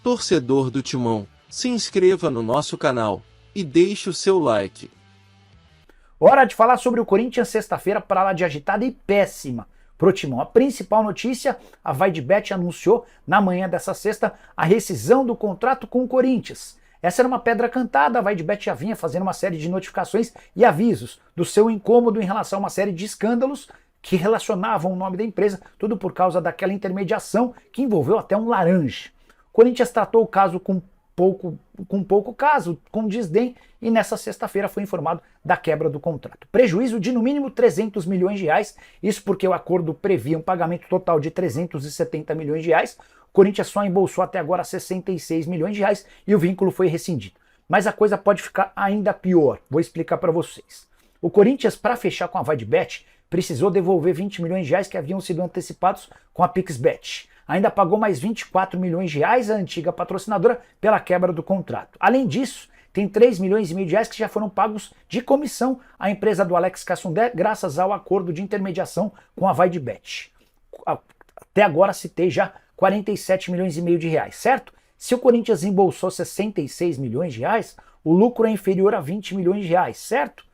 Torcedor do Timão, se inscreva no nosso canal e deixe o seu like. Hora de falar sobre o Corinthians sexta-feira para lá de agitada e péssima pro Timão. A principal notícia, a Vaidbet anunciou na manhã dessa sexta a rescisão do contrato com o Corinthians. Essa era uma pedra cantada, a Vaidbet já vinha fazendo uma série de notificações e avisos do seu incômodo em relação a uma série de escândalos que relacionavam o nome da empresa, tudo por causa daquela intermediação que envolveu até um laranja. O Corinthians tratou o caso com pouco caso, com desdém, e nessa sexta-feira foi informado da quebra do contrato. Prejuízo de no mínimo 300 milhões de reais, isso porque o acordo previa um pagamento total de 370 milhões de reais, o Corinthians só embolsou até agora 66 milhões de reais e o vínculo foi rescindido. Mas a coisa pode ficar ainda pior, vou explicar para vocês. O Corinthians, para fechar com a Vaidbet, precisou devolver 20 milhões de reais que haviam sido antecipados com a PixBet. Ainda pagou mais 24 milhões de reais à antiga patrocinadora pela quebra do contrato. Além disso, tem 3 milhões e meio de reais que já foram pagos de comissão à empresa do Alex Cassundé, graças ao acordo de intermediação com a Vaidbet. Até agora citei já 47 milhões e meio de reais, certo? Se o Corinthians embolsou 66 milhões de reais, o lucro é inferior a 20 milhões de reais, certo?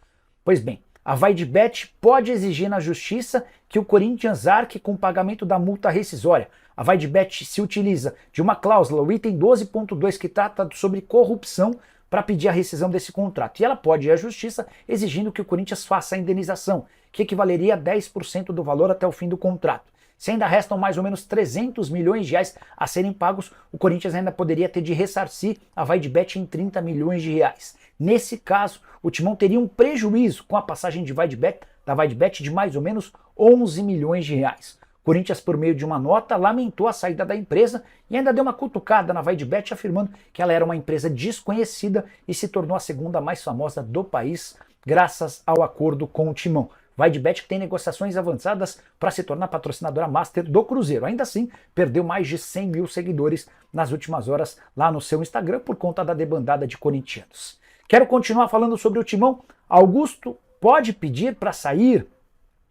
Pois bem, a Vaidbet pode exigir na justiça que o Corinthians arque com o pagamento da multa rescisória. A Vaidbet se utiliza de uma cláusula, o item 12.2, que trata sobre corrupção, para pedir a rescisão desse contrato. E ela pode ir à justiça exigindo que o Corinthians faça a indenização, que equivaleria a 10% do valor até o fim do contrato. Se ainda restam mais ou menos 300 milhões de reais a serem pagos, o Corinthians ainda poderia ter de ressarcir a Vaidbet em 30 milhões de reais. Nesse caso, o Timão teria um prejuízo com a passagem de da Vaidbet de mais ou menos 11 milhões de reais. O Corinthians, por meio de uma nota, lamentou a saída da empresa e ainda deu uma cutucada na Vaidbet, afirmando que ela era uma empresa desconhecida e se tornou a segunda mais famosa do país, graças ao acordo com o Timão. Vaidbet que tem negociações avançadas para se tornar patrocinadora master do Cruzeiro. Ainda assim, perdeu mais de 100 mil seguidores nas últimas horas lá no seu Instagram por conta da debandada de corintianos. Quero continuar falando sobre o Timão. Augusto pode pedir para sair.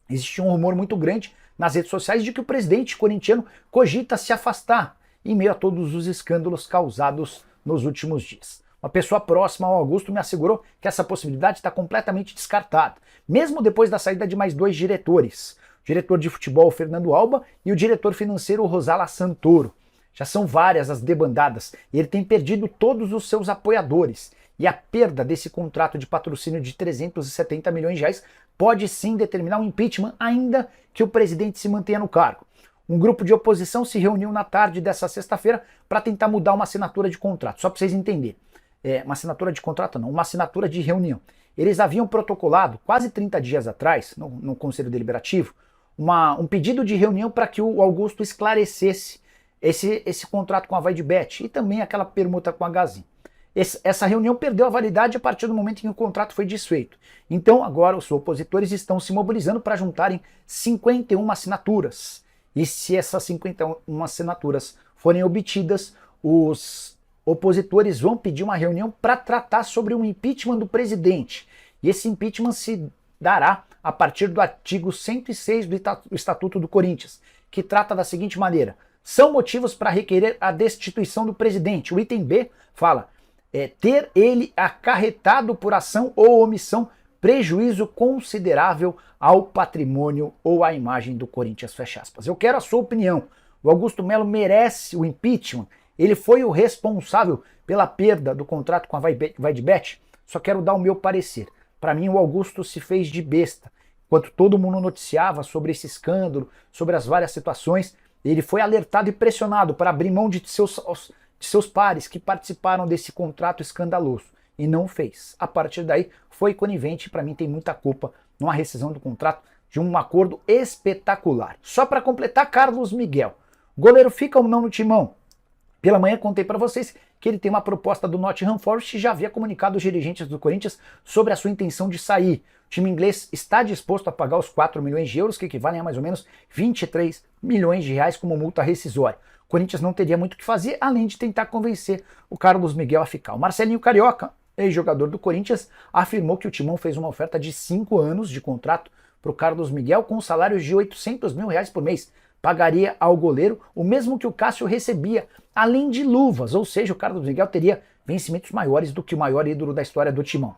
Existe um rumor muito grande nas redes sociais de que o presidente corintiano cogita se afastar em meio a todos os escândalos causados nos últimos dias. Uma pessoa próxima ao Augusto me assegurou que essa possibilidade está completamente descartada, mesmo depois da saída de mais dois diretores, o diretor de futebol Fernando Alba e o diretor financeiro Rosala Santoro. Já são várias as debandadas e ele tem perdido todos os seus apoiadores. E a perda desse contrato de patrocínio de 370 milhões de reais pode sim determinar um impeachment, ainda que o presidente se mantenha no cargo. Um grupo de oposição se reuniu na tarde dessa sexta-feira para tentar mudar uma assinatura de contrato, só para vocês entenderem. Uma assinatura de contrato não, uma assinatura de reunião. Eles haviam protocolado, quase 30 dias atrás, no Conselho Deliberativo, um pedido de reunião para que o Augusto esclarecesse esse contrato com a Vaidbet e também aquela permuta com a Gazin. Essa reunião perdeu a validade a partir do momento em que o contrato foi desfeito. Então agora os opositores estão se mobilizando para juntarem 51 assinaturas. E se essas 51 assinaturas forem obtidas, os opositores vão pedir uma reunião para tratar sobre um impeachment do presidente. E esse impeachment se dará a partir do artigo 106 do Estatuto do Corinthians, que trata da seguinte maneira: são motivos para requerer a destituição do presidente. O item B fala: ter ele acarretado por ação ou omissão prejuízo considerável ao patrimônio ou à imagem do Corinthians, fecha aspas. Eu quero a sua opinião. O Augusto Melo merece o impeachment? Ele foi o responsável pela perda do contrato com a Vaidbet? Só quero dar o meu parecer. Para mim, o Augusto se fez de besta. Enquanto todo mundo noticiava sobre esse escândalo, sobre as várias situações, ele foi alertado e pressionado para abrir mão de seus pares que participaram desse contrato escandaloso. E não fez. A partir daí, foi conivente, para mim tem muita culpa numa rescisão do contrato de um acordo espetacular. Só para completar, Carlos Miguel. O goleiro fica ou não no Timão? Pela manhã contei para vocês que ele tem uma proposta do Nottingham Forest e já havia comunicado os dirigentes do Corinthians sobre a sua intenção de sair. O time inglês está disposto a pagar os 4 milhões de euros, que equivalem a mais ou menos 23 milhões de reais como multa rescisória. O Corinthians não teria muito o que fazer, além de tentar convencer o Carlos Miguel a ficar. O Marcelinho Carioca, ex-jogador do Corinthians, afirmou que o Timão fez uma oferta de 5 anos de contrato para o Carlos Miguel com salários de 800 mil reais por mês. pagaria ao goleiro o mesmo que o Cássio recebia, além de luvas, ou seja, o Carlos Miguel teria vencimentos maiores do que o maior ídolo da história do Timão.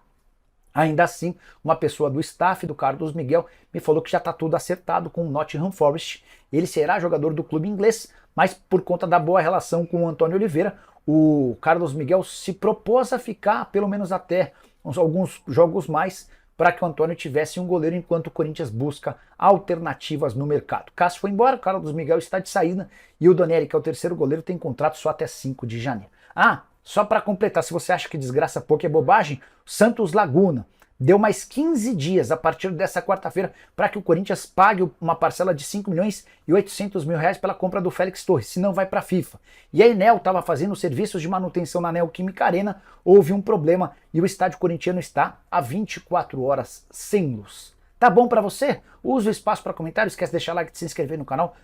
Ainda assim, uma pessoa do staff do Carlos Miguel me falou que já está tudo acertado com o Nottingham Forest. Ele será jogador do clube inglês, mas por conta da boa relação com o Antônio Oliveira, o Carlos Miguel se propôs a ficar pelo menos até alguns jogos mais para que o Antônio tivesse um goleiro enquanto o Corinthians busca alternativas no mercado. Cássio foi embora, o Carlos Miguel está de saída e o Donelli, que é o terceiro goleiro, tem contrato só até 5 de janeiro. Só para completar, se você acha que desgraça pouco é bobagem, Santos Laguna deu mais 15 dias a partir dessa quarta-feira para que o Corinthians pague uma parcela de 5 milhões e 800 mil reais pela compra do Félix Torres, senão vai para a FIFA. E a Enel estava fazendo serviços de manutenção na Neoquímica Arena, houve um problema e o estádio corintiano está há 24 horas sem luz. Tá bom para você? Use o espaço para comentário, esquece de deixar like, de se inscrever no canal.